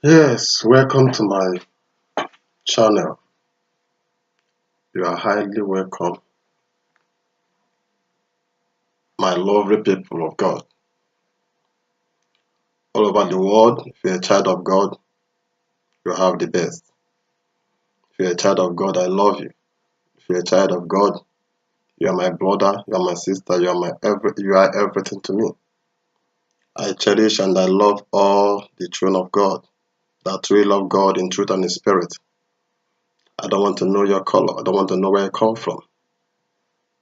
Yes, welcome to my channel. You are highly welcome, my lovely people of God. All over the world, if you're a child of God, you have the best. If you're a child of God, I love you. If you're a child of God, you are my brother, you are my sister, you are everything to me. I cherish and I love all the children of God that truly love God in truth and in spirit. I don't want to know your color. I don't want to know where you come from.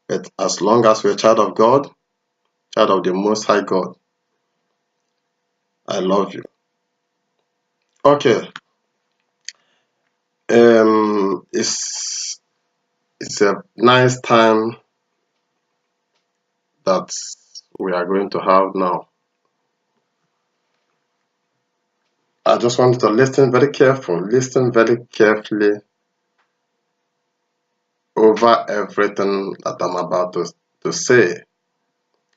But as long as you're a child of God, child of the Most High God, I love you. Okay. It's a nice time that we are going to have now. I just want you to listen very carefully over everything that I'm about to say,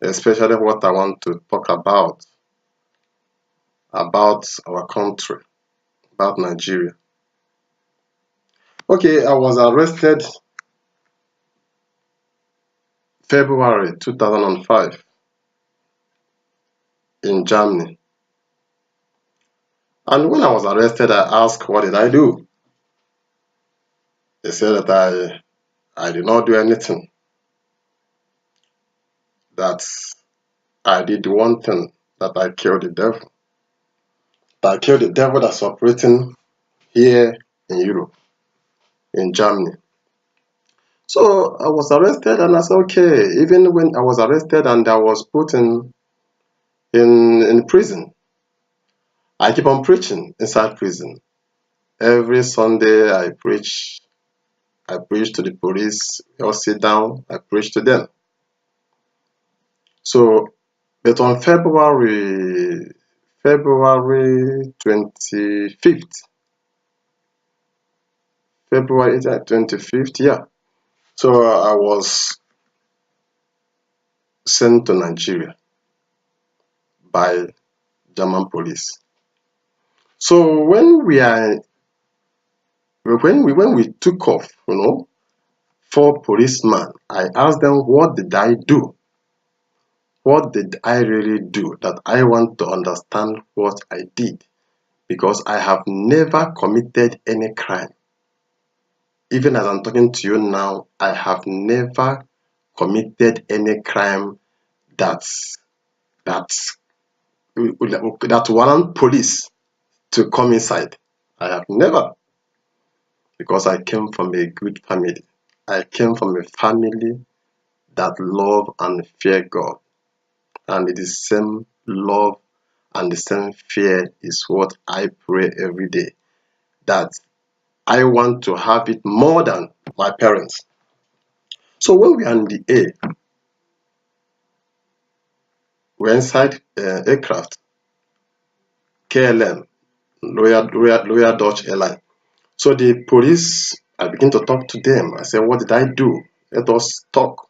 especially what I want to talk about our country, about Nigeria. Okay, I was arrested February 2005 in Germany. And when I was arrested, I asked, what did I do? They said that I did not do anything. That I did one thing, that I killed the devil. That I killed the devil that's operating here in Europe, in Germany. So I was arrested and I said, okay, even when I was arrested and I was put in prison, I keep on preaching inside prison. Every Sunday I preach to the police, we all sit down, I preach to them. So, but on February 25th, February 25th, yeah. So I was sent to Nigeria by German police. So when we took off, four policemen, I asked them, what did I do? What did I really do? That I want to understand what I did, because I have never committed any crime. Even as I'm talking to you now, I have never committed any crime that's that warrant police to come inside. I have never, because I came from a good family. I came from a family that love and fear God, and the same love and the same fear is what I pray every day, that I want to have it more than my parents. So when we are in the air, we're inside aircraft, KLM, Royal Dutch Airline. So the police, I begin to talk to them. I say, what did I do? Let us talk.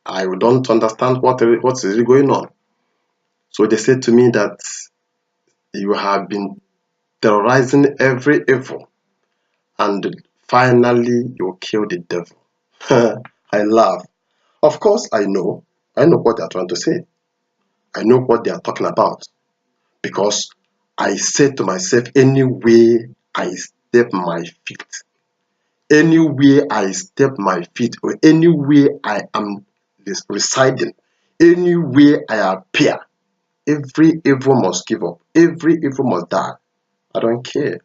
I don't understand what's really going on. So they said to me that you have been terrorizing every evil, and finally you killed the devil. I laugh. Of course, I know what they are trying to say. I know what they are talking about, because I said to myself, anywhere I step my feet, or anywhere I am residing, anywhere I appear, every evil must give up. Every evil must die. I don't care.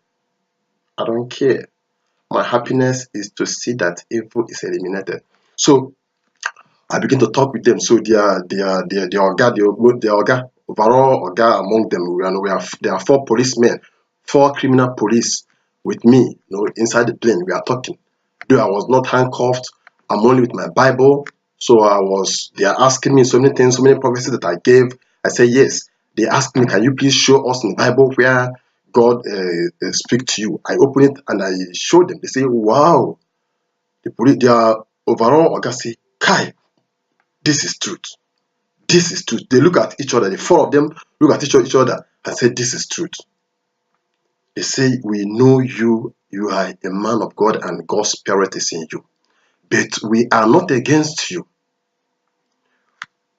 I don't care. My happiness is to see that evil is eliminated. So I begin to talk with them. So they are overall oga among them. There are four policemen, four criminal police with me, inside the plane. We are talking. Though I was not handcuffed, I'm only with my Bible. So they are asking me so many things, so many prophecies that I gave. I say yes. They asked me, can you please show us in the Bible where God speak to you? I open it and I show them. They say, wow. They are overall oga say, Kai, this is truth. This is truth. They look at each other. The four of them look at each other and say, this is truth. They say, we know you, you are a man of God and God's spirit is in you. But we are not against you.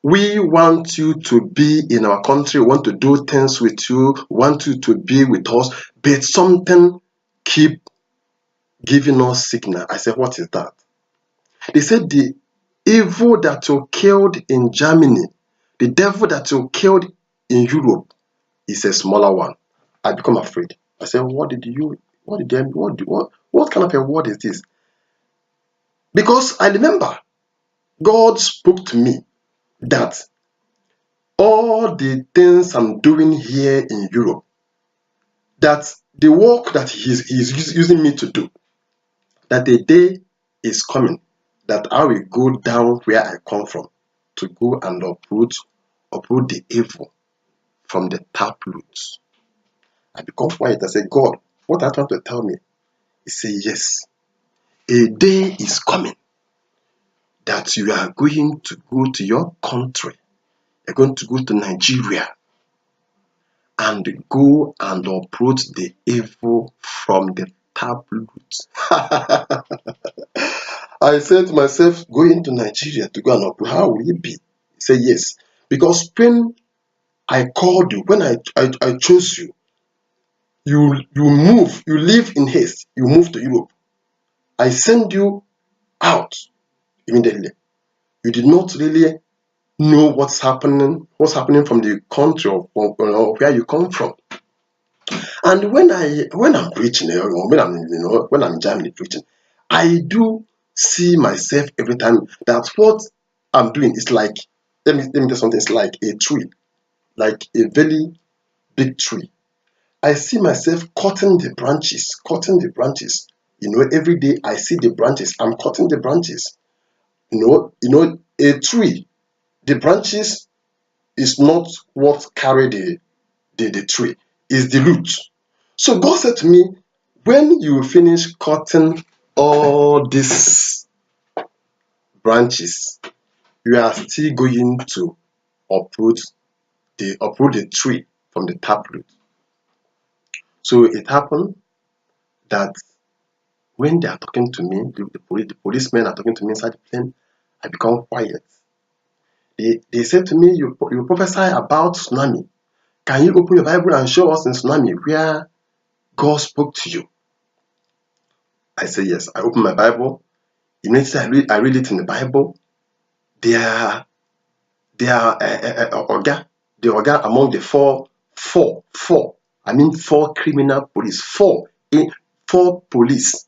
We want you to be in our country, we want to do things with you, want you to be with us, but something keep giving us signal. I said, what is that? They said the evil that you killed in Germany, the devil that you killed in Europe is a smaller one. I become afraid. I said, what kind of a word is this? Because I remember God spoke to me that all the things I'm doing here in Europe, that the work that he's using me to do, that the day is coming that I will go down where I come from to go and uproot the evil from the tap roots. I become quiet. I say, God, what are you trying to tell me? He said, yes, a day is coming that you are going to go to your country. You're going to go to Nigeria and go and uproot the evil from the tap roots. I said to myself, going to Nigeria to go and uproot, how will it be? He said, yes. Because when I called you, when I chose you, you move, you live in haste, you move to Europe. I send you out immediately. You did not really know what's happening from the country or where you come from. And when I'm preaching, or when I'm in Germany preaching, I do see myself every time that what I'm doing is like, let me tell you something, it's like a tree, like a very big tree. I see myself cutting the branches, cutting the branches. Every day I see the branches, I'm cutting the branches. A tree, the branches is not what carry the tree, is the root. So God said to me, when you finish cutting all these branches, you are still going to uproot the tree from the taproot. So it happened that when they are talking to me, the policemen are talking to me inside the plane, I become quiet. They said to me, you prophesy about tsunami. Can you open your Bible and show us in tsunami where God spoke to you? I say yes. I open my Bible. Immediately I read it in the Bible. They are Oga, the Oga among the four, four criminal police, four police,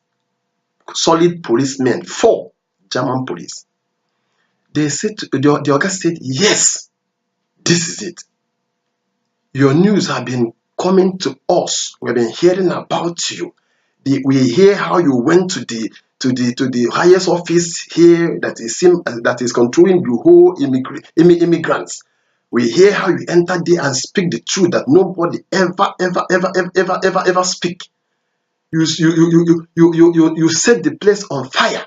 solid policemen, four German police. They said, the Oga said, yes, this is it. Your news have been coming to us. We've been hearing about you. We hear how you went to the highest office here that is controlling the whole immigrants. We hear how you entered there and speak the truth that nobody ever speak. You set the place on fire.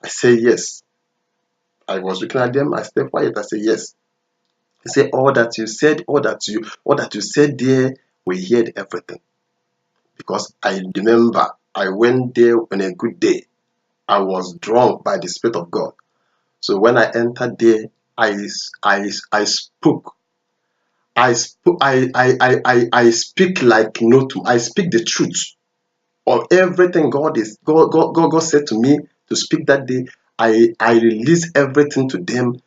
I say yes. I was looking at them. I stayed quiet. I say yes. He said, all that you said there, we heard everything. Because I remember I went there on a good day. I was drunk by the Spirit of God. So when I entered there, I spoke. I speak like I speak the truth of everything God said to me to speak that day. I released everything to them.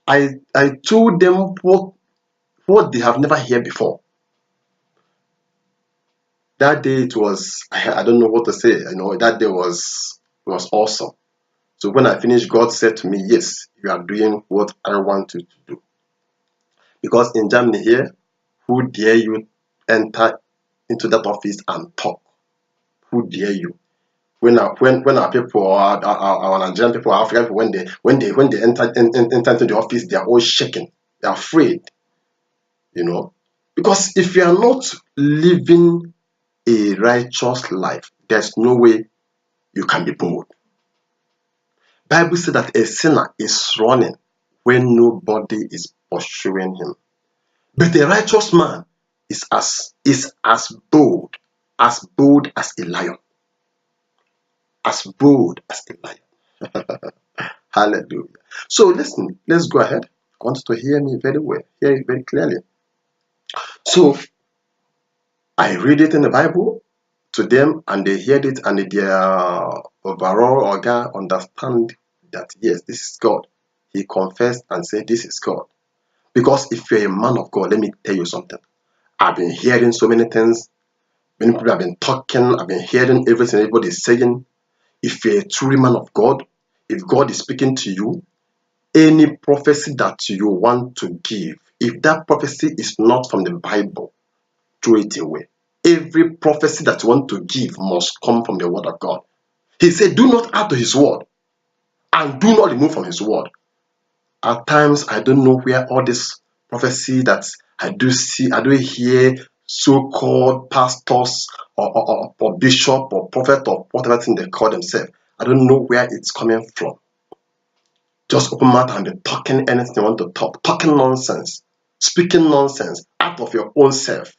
I told them what they have never heard before. That day it was, I don't know what to say. That day was awesome. So when I finished, God said to me, yes, you are doing what I want you to do. Because in Germany here, who dare you enter into that office and talk? Who dare you? When our people, our Nigerian people, our African people, when they enter into the office, they are all shaking. They are afraid. Because if you are not living a righteous life, there's no way you can be bold. Bible said that a sinner is running when nobody is pursuing him. But a righteous man is as bold as bold as a lion. As bold as a lion. Hallelujah. So listen, let's go ahead. I want you to hear me very well, hear it very clearly. So I read it in the Bible to them, and they heard it, and their overall organ understand that yes, this is God. He confessed and said, this is God. Because if you're a man of God, let me tell you something. I've been hearing so many things. Many people have been talking. I've been hearing everything everybody is saying. If you're a true man of God, if God is speaking to you, any prophecy that you want to give, if that prophecy is not from the Bible, throw it away. Every prophecy that you want to give must come from the word of God. He said, do not add to his word and do not remove from his word. At times, I don't know where all this prophecy that I do hear so-called pastors or bishop or prophet or whatever thing they call themselves. I don't know where it's coming from. Just open mouth and be talking anything you want to talk, talking nonsense, speaking nonsense out of your own self.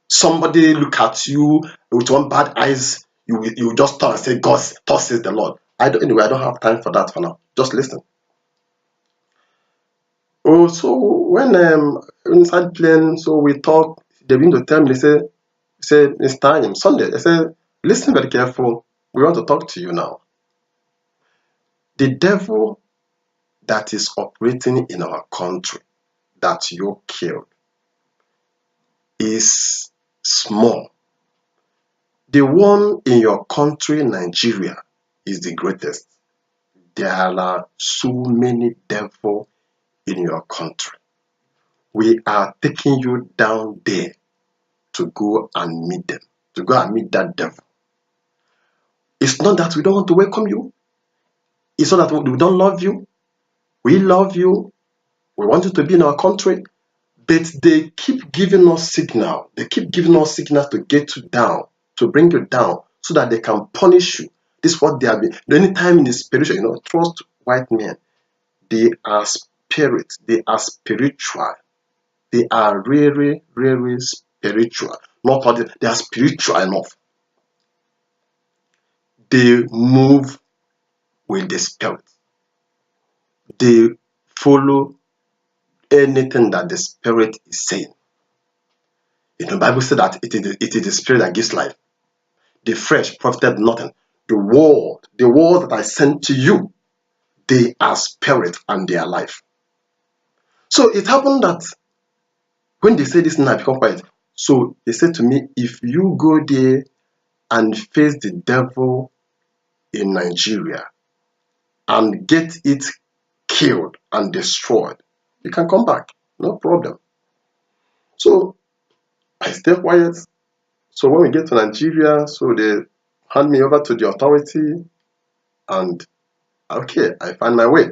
Somebody look at you with one bad eyes, you just turn and say, God, thus says the Lord. I don't have time for that for now. Just listen. Oh, so when inside plane, so we talk, they begin to tell me, they say it's time, Sunday. They say, listen very careful. We want to talk to you now. The devil that is operating in our country that you killed is small. The one in your country, Nigeria, is the greatest. There are so many devils in your country. We are taking you down there to go and meet them, to go and meet that devil. It's not that we don't want to welcome you. It's not that we don't love you. We love you. We want you to be in our country. But they keep giving us signal. They keep giving us signals to get you down, to bring you down, so that they can punish you. This is what they have been. Anytime in the spiritual, trust white men. They are spirits. They are spiritual. They are really, really spiritual. Not all they are spiritual enough. They move with the spirit. They follow anything that the spirit is saying. The Bible said that it is the spirit that gives life. The flesh profited nothing. The word that I sent to you, they are spirit and they are life. So it happened that when they say this now, I become quiet. So they said to me, if you go there and face the devil in Nigeria and get it killed and destroyed, you can come back. No problem. So I stay quiet. So when we get to Nigeria, so they hand me over to the authority and okay, I find my way.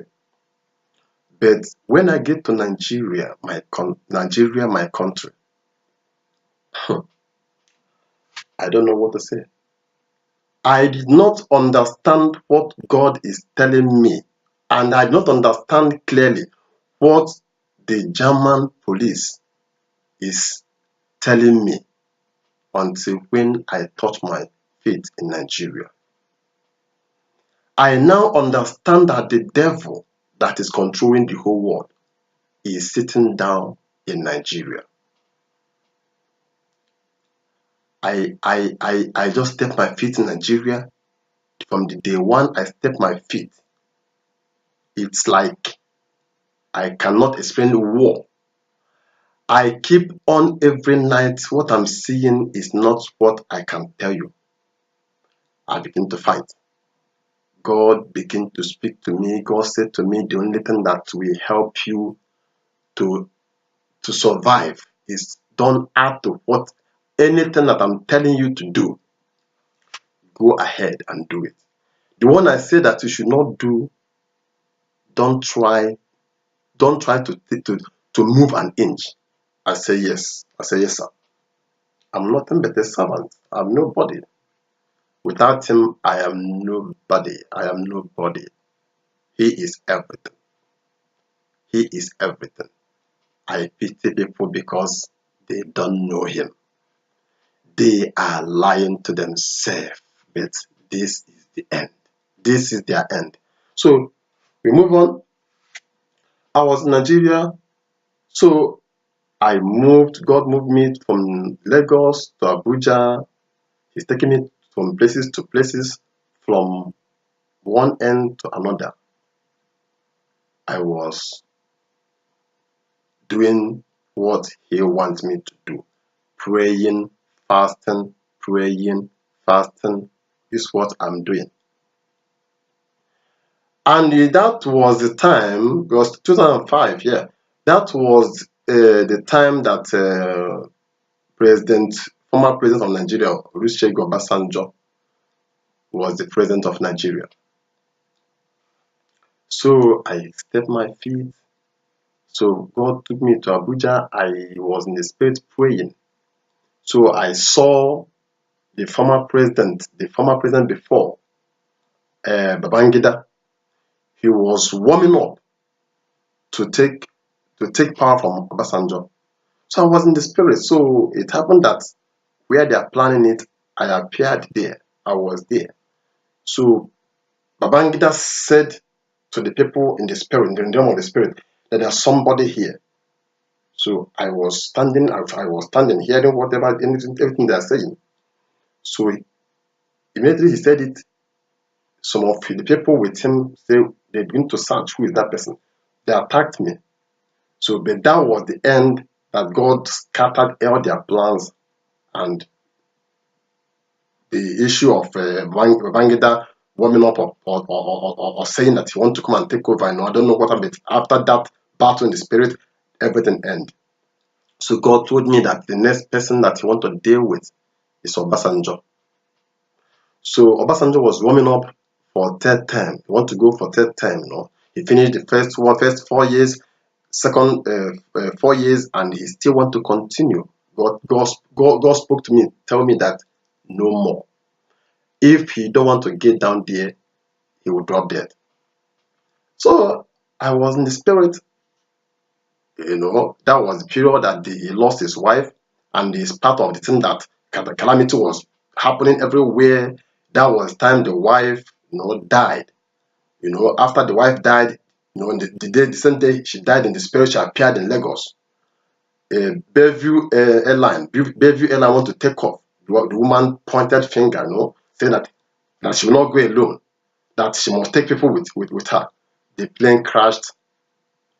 But when I get to Nigeria, my country, I don't know what to say. I did not understand what God is telling me, and I did not understand clearly what the German police is telling me until when I touch my feet in Nigeria. I now understand that the devil that is controlling the whole world is sitting down in Nigeria. I just stepped my feet in Nigeria. From the day one I stepped my feet, it's like I cannot explain the war. I keep on every night. What I'm seeing is not what I can tell you. I begin to fight. God began to speak to me. God said to me, the only thing that will help you to survive is don't add to what anything that I'm telling you to do. Go ahead and do it. The one I say that you should not do, don't try to move an inch. I say yes. I say yes, sir. I'm nothing but a servant. I'm nobody. Without him, I am nobody. I am nobody. He is everything. He is everything. I pity people because they don't know him. They are lying to themselves, but this is the end. This is their end. So we move on. I was in Nigeria, so I moved. God moved me from Lagos to Abuja. He's taking me from places to places, from one end to another. I was doing what He wants me to do. Praying, fasting, praying, fasting is what I'm doing. And that was the time, it was 2005, yeah. That was the time that former president of Nigeria, Olusegun Obasanjo, was the president of Nigeria. So I stepped my feet. So God took me to Abuja. I was in the spirit praying. So I saw the former president before, Babangida. He was warming up to take power from Obasanjo. So I was in the spirit. So it happened that where they are planning it, I appeared there. I was there. So Babangida said to the people in the spirit, in the realm of the spirit, that there's somebody here. So I was standing, hearing whatever, everything they're saying. So immediately he said it. Some of the people with him say they begin to search who is that person. They attacked me. So, but that was the end, that God scattered all their plans, and the issue of Babangida warming up or saying that he want to come and take over. I don't know what happened. After that battle in the spirit, everything ended. So God told me that the next person that he want to deal with is Obasanjo. So Obasanjo was warming up for third term. He want to go for third term. He finished the first 4 years, second 4 years, and he still want to continue. God spoke to me, tell me that no more. If he don't want to get down there, he will drop dead. So I was in the spirit. That was the period that he lost his wife, and it's part of the thing that the calamity was happening everywhere. That was time the wife, died. After the wife died, the same day she died in the spirit, she appeared in Lagos. Bellevue Airline want to take off. The woman pointed finger, saying that she will not go alone, that she must take people with her. The plane crashed.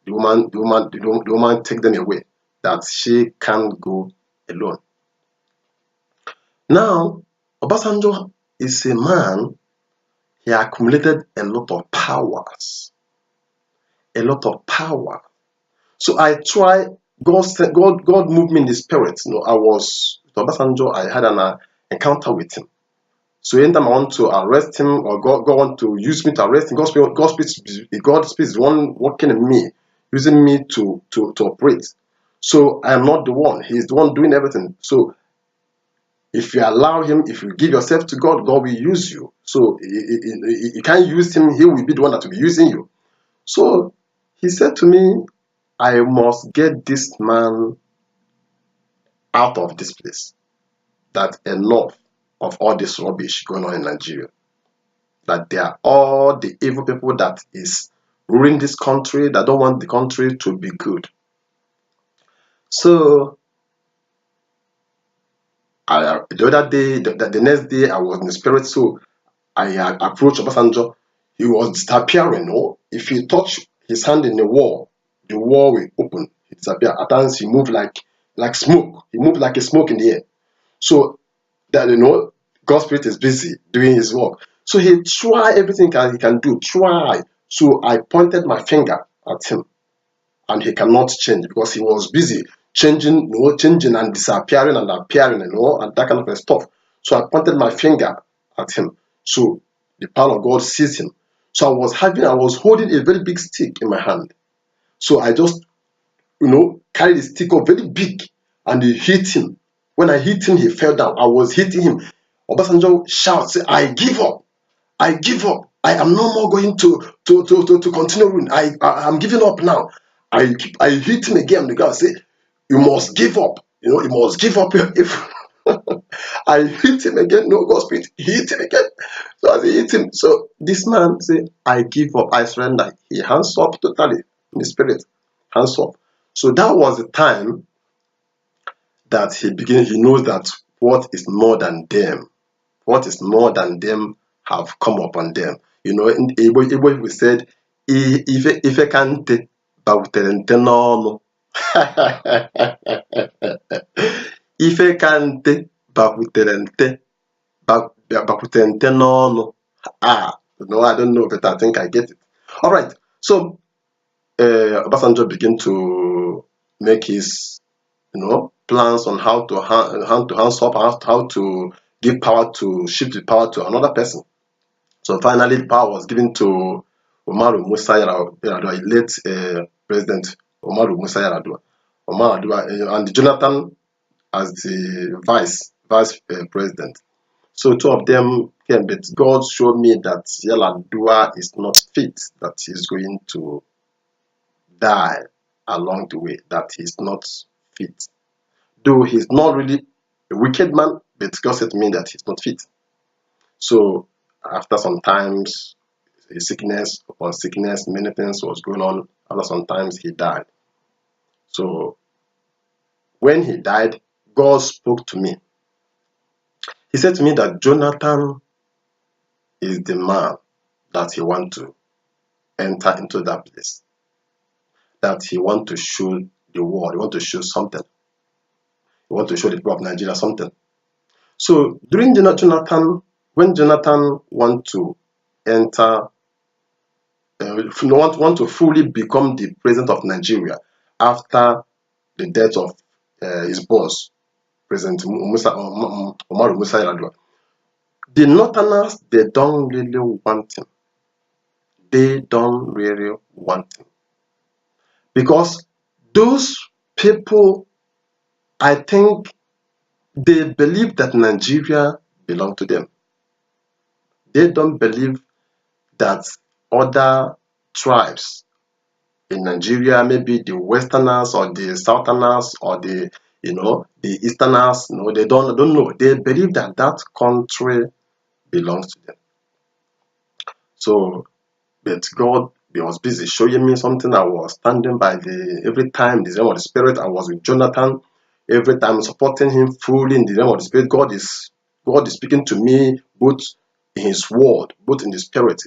The woman take them away, that she can't go alone. Now, Obasanjo is a man, he accumulated a lot of powers. A lot of power. So I try, God moved me in the spirit. I was with Obasanjo, I had an encounter with him. So anytime I want to arrest him, or God want to use me to arrest him, God speaks one working in me, using me to operate. So I am not the one. He's the one doing everything. So if you allow him, if you give yourself to God, God will use you. So you can't use him, he will be the one that will be using you. So he said to me, I must get this man out of this place. That enough of all this rubbish going on in Nigeria. That they are all the evil people that is ruling this country, that don't want the country to be good. So the other day, the next day, I was in the spirit, so I approached Obasanjo. He was disappearing. If he touch his hand in the wall will open. He disappear. At times he moved like smoke. He moved like a smoke in the air. So that God's spirit is busy doing his work. So he try everything he can do. Try. So I pointed my finger at him, and he cannot change because he was busy changing and disappearing and appearing, and that kind of stuff. So I pointed my finger at him. So the power of God sees him. So I was holding a very big stick in my hand. So I just, carried the stick up very big, and he hit him. When I hit him, he fell down. I was hitting him. Obasanjo shouts, I give up. I give up. I am no more going to continue ruling. I'm giving up now. I hit him again. The guy say, you must give up. You must give up your if I hit him again. No, God spirit, hit him again. So as he hit him, so this man say, I give up, I surrender. He hands up totally in the spirit, hands up. So that was the time that he knows that what is more than them, what is more than them have come upon them. You know, in Igbo we said, ife kante bautere nte n'ọnụ. Ife kante bakwutere nte n'ọnụ. No, I don't know, but I think I get it. All right. So Obasanjo began to make his, plans on how to hands up, how to give power, to shift the power to another person. So finally, the power was given to Umaru Musa Yar'Adua, late President Umaru Musa Yar'Adua. And Jonathan as the vice president. So two of them came, but God showed me that Yar'Adua is not fit, that he's going to die along the way, that he's not fit. Though he's not really a wicked man, but God said to me that he's not fit. So after some times, sickness upon sickness, many things was going on. After some times, he died. So when he died, God spoke to me. He said to me that Jonathan is the man that he want to enter into that place, that he want to show the world, he want to show something. He want to show the people of Nigeria something. So during Jonathan, when Jonathan want to enter, want to fully become the president of Nigeria after the death of his boss, President Umaru Musa Yar'Adua, the Northerners, they don't really want him. They don't really want him. Because those people, I think, they believe that Nigeria belongs to them. They don't believe that other tribes in Nigeria, maybe the Westerners or the Southerners or the Easterners, they don't know. They believe that that country belongs to them. So, but God was busy showing me something. I was standing by every time in the realm of the spirit. I was with Jonathan every time, supporting him fully in the realm of the spirit. God is speaking to me both in his word, both in the spirit,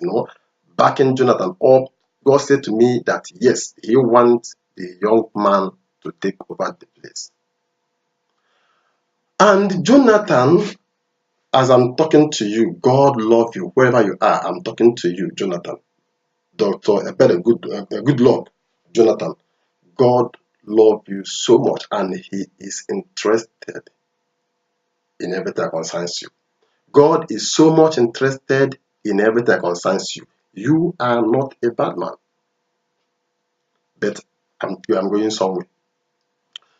backing Jonathan up. God said to me that yes, he wants the young man to take over the place. And Jonathan, as I'm talking to you, God love you wherever you are. I'm talking to you, Jonathan. Dr. Ebele, good Lord, Jonathan. God love you so much, and he is interested in everything that concerns you. God is so much interested in everything that concerns you. You are not a bad man, but I'm going somewhere.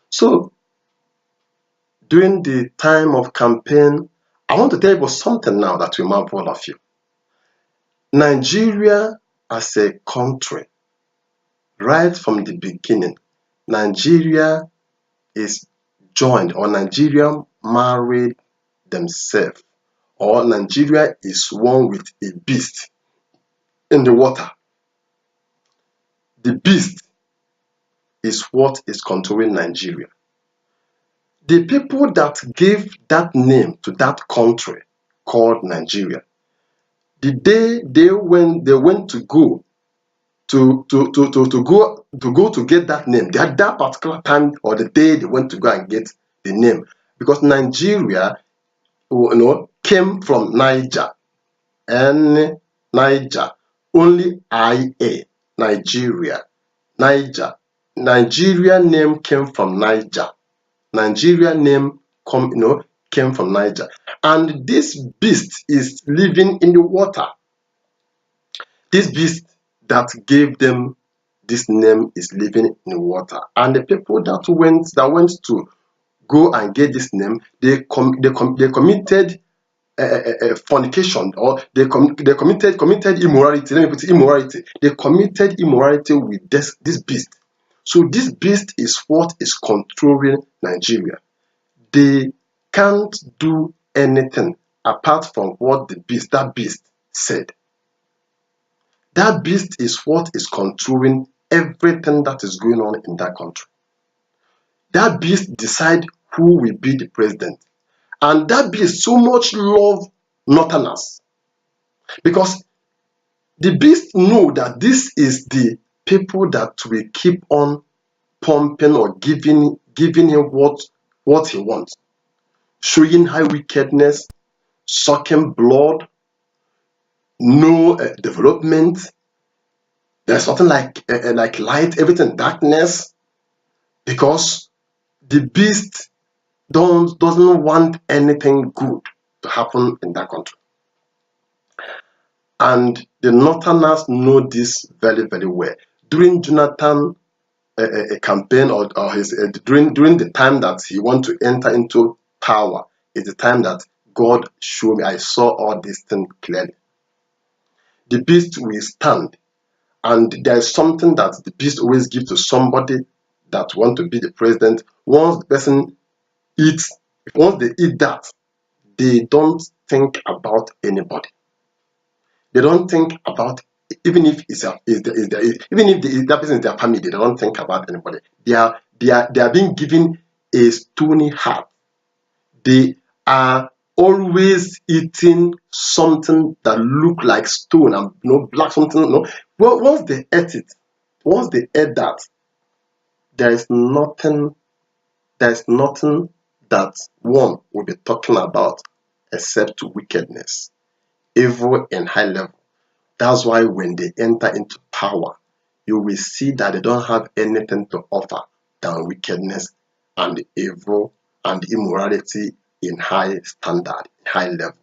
So during the time of campaign, I want to tell you about something now that will marvel all of you. Nigeria as a country, right from the beginning, Nigeria is joined, or Nigeria married themselves, or Nigeria is one with a beast in the water. The beast is what is controlling Nigeria. The people that gave that name to that country called Nigeria, the day they went to go to get that name, that particular time or the day they went to go and get the name, because Nigeria, came from Niger, Niger, only IA, Nigeria, Niger. Nigeria name came from Niger. Nigeria name came from Niger. And this beast is living in the water. This beast that gave them this name is living in the water. And the people that went to go and get this name, they committed fornication, or they committed immorality. Let me put it, immorality. They committed immorality with this beast. So this beast is what is controlling Nigeria. They can't do anything apart from what that beast said. That beast is what is controlling everything that is going on in that country. That beast decide who will be the president. And that beast so much love Northerners because the beast know that this is the people that will keep on pumping or giving him what he wants, showing high wickedness, sucking blood, no development. There's nothing like light, everything darkness, because the beast doesn't want anything good to happen in that country. And the Northerners know this very, very well. During Jonathan a campaign or his during the time that he want to enter into power is the time that God showed me. I saw all these things clearly. The beast will stand, and there is something that the beast always gives to somebody that want to be the president. Once the person eats, once they eat that, they don't think about anybody. They don't think about even if that person is their family. They don't think about anybody. They are being given a stony heart. They are always eating something that look like stone and black something. Well, once they ate it, once they ate that, there is nothing that one will be talking about except wickedness, evil in high level. That's why when they enter into power, you will see that they don't have anything to offer than wickedness and evil and immorality in high standard, high level.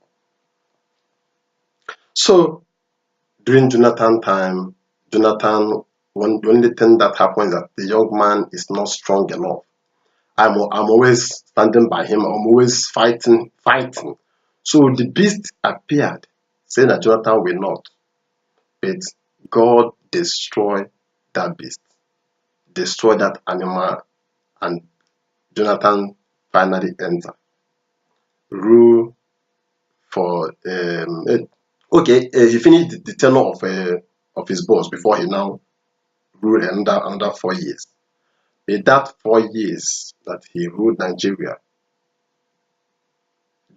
So during Jonathan time, the only thing that happens is that the young man is not strong enough. I'm always standing by him. I'm always fighting. So the beast appeared, saying that Jonathan will not. But God destroyed that beast, destroyed that animal, and Jonathan finally entered. Rule for he finished the tenure of his boss before he now ruled another 4 years. In that 4 years that he ruled Nigeria,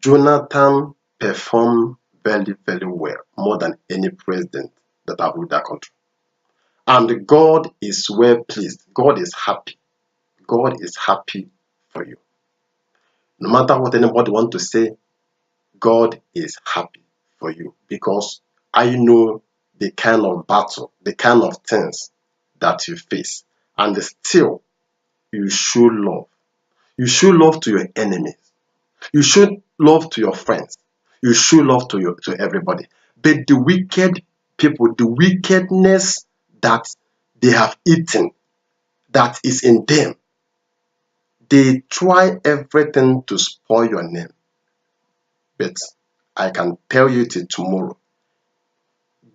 Jonathan performed very, very well, more than any president that have ruled that country. And God is well pleased. God is happy. God is happy for you. No matter what anybody want to say, God is happy for you because I know the kind of battle, the kind of things that you face, and still you show love. You show love to your enemies. You show love to your friends. You show love to everybody. But the wicked people, the wickedness that they have eaten, that is in them, they try everything to spoil your name. But I can tell you till tomorrow,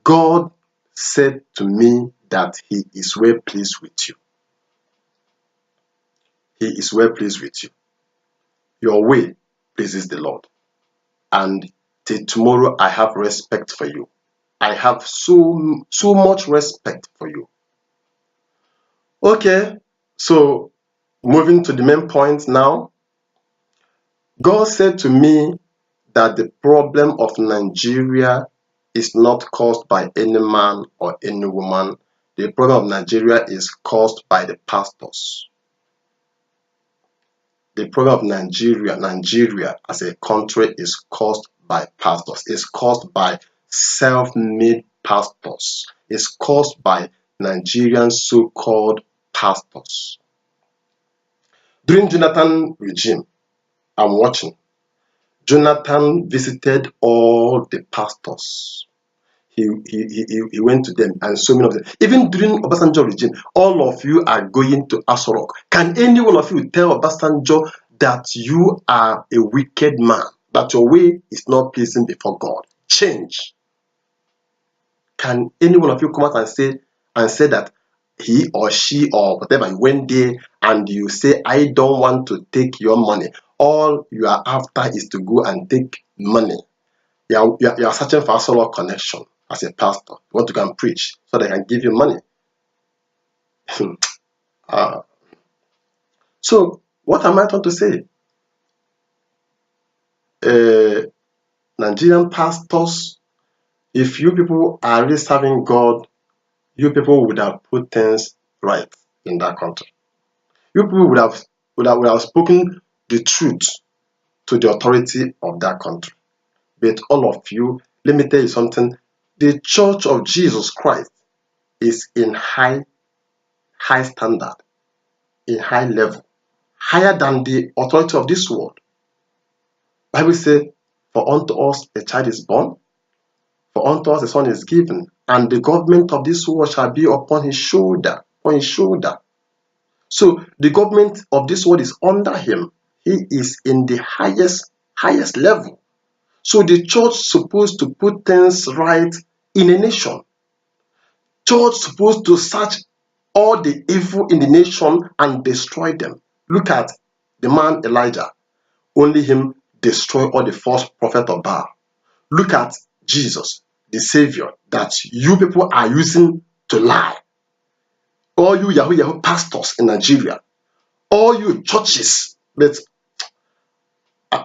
God said to me that He is well pleased with you. He is well pleased with you. Your way pleases the Lord. And till tomorrow, I have respect for you. I have so much respect for you. Okay, so moving to the main point now. God said to me that the problem of Nigeria is not caused by any man or any woman. The problem of Nigeria is caused by the pastors. The problem of Nigeria as a country is caused by pastors. It's caused by self-made pastors. It's caused by Nigerian so-called pastors. During Jonathan regime, I'm watching. Jonathan visited all the pastors. He went to them, and so many of them. Even during Obasanjo regime, all of you are going to Aso. Can any one of you tell Obasanjo that you are a wicked man, that your way is not pleasing before God? Change. Can any one of you come out and say that he or she or whatever went there and you say, I don't want to take your money? all you are after is to go and take money. You are searching for a solo connection as a pastor. You want to go and preach so they can give you money. uh, so, what am I trying to say? Uh, Nigerian pastors, if you people are really serving God, you people would have put things right in that country. You people would have spoken the truth to the authority of that country. But all of you, let me tell you something. The Church of Jesus Christ is in high standard, in high level, higher than the authority of this world. Bible says, "For unto us a child is born, for unto us a son is given, and the government of this world shall be upon his shoulder." On his shoulder. So the government of this world is under him. He is in the highest level. So the church supposed to put things right in a nation. Church supposed to search all the evil in the nation and destroy them. Look at the man Elijah. Only him destroy all the false prophet of Baal. Look at Jesus, the Savior that you people are using to lie. All you Yahoo pastors in Nigeria, all you churches, but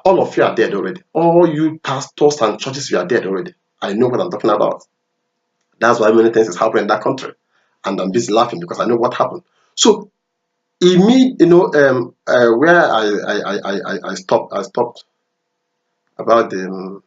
all of you are dead already. All you pastors and churches, you are dead already. I know what I'm talking about. That's why many things is happening in that country. And I'm busy laughing because I know what happened. So, where I stopped about the